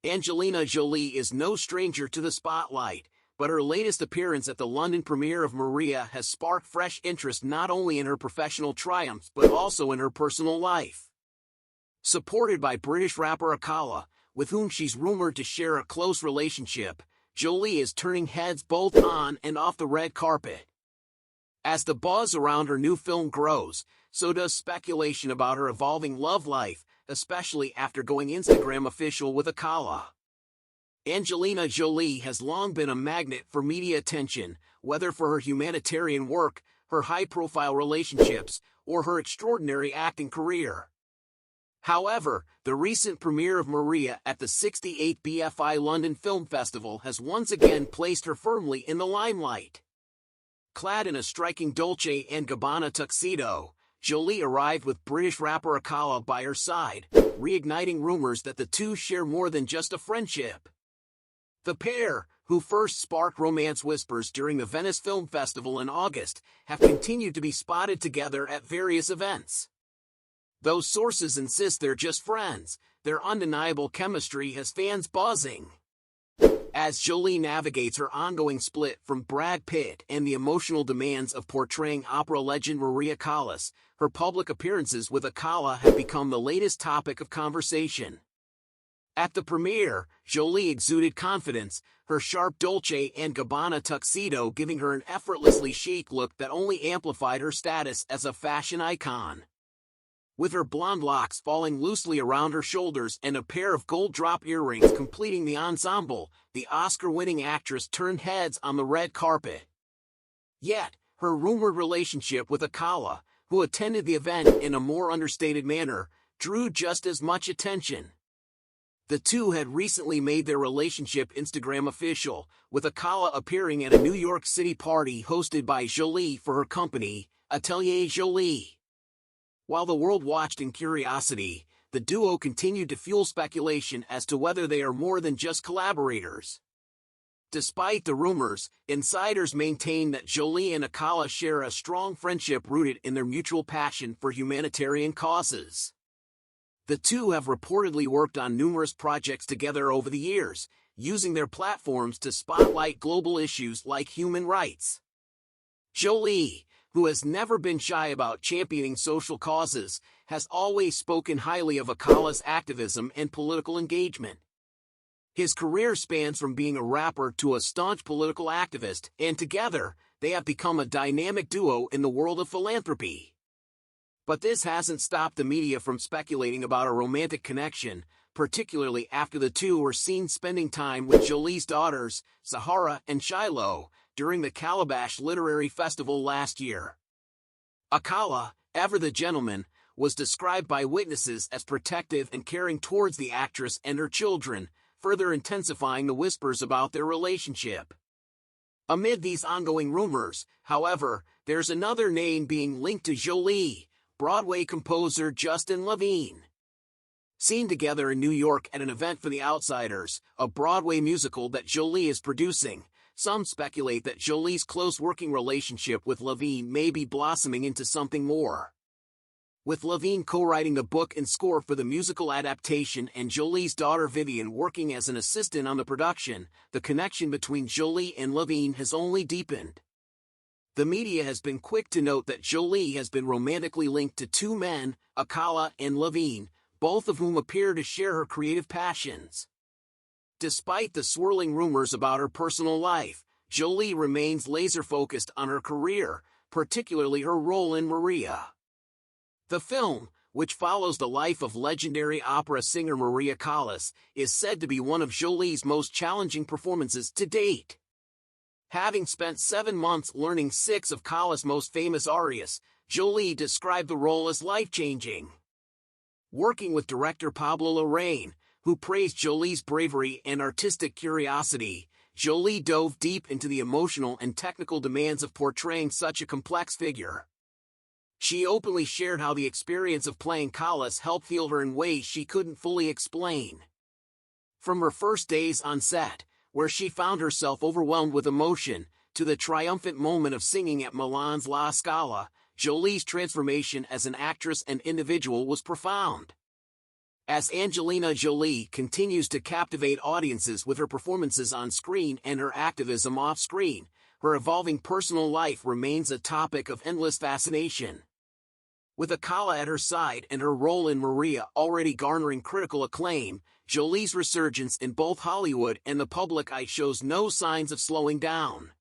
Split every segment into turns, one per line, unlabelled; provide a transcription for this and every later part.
Angelina Jolie is no stranger to the spotlight, but her latest appearance at the London premiere of Maria has sparked fresh interest not only in her professional triumphs but also in her personal life. Supported by British rapper Akala, with whom she's rumored to share a close relationship, Jolie is turning heads both on and off the red carpet. As the buzz around her new film grows, so does speculation about her evolving love life, especially after going Instagram official with Akala. Angelina Jolie has long been a magnet for media attention, whether for her humanitarian work, her high-profile relationships, or her extraordinary acting career. However, the recent premiere of Maria at the 68th BFI London Film Festival has once again placed her firmly in the limelight. Clad in a striking Dolce & Gabbana tuxedo, Jolie arrived with British rapper Akala by her side, reigniting rumors that the two share more than just a friendship. The pair, who first sparked romance whispers during the Venice Film Festival in August, have continued to be spotted together at various events. Though sources insist they're just friends, their undeniable chemistry has fans buzzing. As Jolie navigates her ongoing split from Brad Pitt and the emotional demands of portraying opera legend Maria Callas, her public appearances with Akala have become the latest topic of conversation. At the premiere, Jolie exuded confidence, her sharp Dolce & Gabbana tuxedo giving her an effortlessly chic look that only amplified her status as a fashion icon. With her blonde locks falling loosely around her shoulders and a pair of gold drop earrings completing the ensemble, the Oscar-winning actress turned heads on the red carpet. Yet, her rumored relationship with Akala, who attended the event in a more understated manner, drew just as much attention. The two had recently made their relationship Instagram official, with Akala appearing at a New York City party hosted by Jolie for her company, Atelier Jolie. While the world watched in curiosity, the duo continued to fuel speculation as to whether they are more than just collaborators. Despite the rumors, insiders maintain that Jolie and Akala share a strong friendship rooted in their mutual passion for humanitarian causes. The two have reportedly worked on numerous projects together over the years, using their platforms to spotlight global issues like human rights. Jolie, who has never been shy about championing social causes, has always spoken highly of Akala's activism and political engagement. His career spans from being a rapper to a staunch political activist, and together, they have become a dynamic duo in the world of philanthropy. But this hasn't stopped the media from speculating about a romantic connection, particularly after the two were seen spending time with Jolie's daughters, Sahara and Shiloh, during the Calabash Literary Festival last year. Akala, ever the gentleman, was described by witnesses as protective and caring towards the actress and her children, further intensifying the whispers about their relationship. Amid these ongoing rumors, however, there's another name being linked to Jolie, Broadway composer Justin Levine. Seen together in New York at an event for The Outsiders, a Broadway musical that Jolie is producing, some speculate that Jolie's close working relationship with Levine may be blossoming into something more. With Levine co-writing the book and score for the musical adaptation and Jolie's daughter Vivian working as an assistant on the production, the connection between Jolie and Levine has only deepened. The media has been quick to note that Jolie has been romantically linked to two men, Akala and Levine, both of whom appear to share her creative passions. Despite the swirling rumors about her personal life, Jolie remains laser-focused on her career, particularly her role in Maria. The film, which follows the life of legendary opera singer Maria Callas, is said to be one of Jolie's most challenging performances to date. Having spent 7 months learning 6 of Callas' most famous arias, Jolie described the role as life-changing. Working with director Pablo Larraín, who praised Jolie's bravery and artistic curiosity, Jolie dove deep into the emotional and technical demands of portraying such a complex figure. She openly shared how the experience of playing Callas helped heal her in ways she couldn't fully explain. From her first days on set, where she found herself overwhelmed with emotion, to the triumphant moment of singing at Milan's La Scala, Jolie's transformation as an actress and individual was profound. As Angelina Jolie continues to captivate audiences with her performances on screen and her activism off-screen, her evolving personal life remains a topic of endless fascination. With Akala at her side and her role in Maria already garnering critical acclaim, Jolie's resurgence in both Hollywood and the public eye shows no signs of slowing down.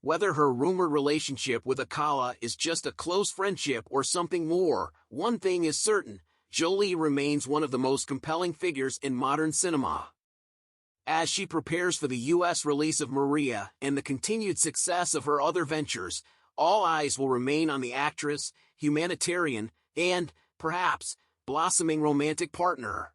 Whether her rumored relationship with Akala is just a close friendship or something more, one thing is certain: Jolie remains one of the most compelling figures in modern cinema. As she prepares for the U.S. release of Maria and the continued success of her other ventures, all eyes will remain on the actress, humanitarian, and, perhaps, blossoming romantic partner.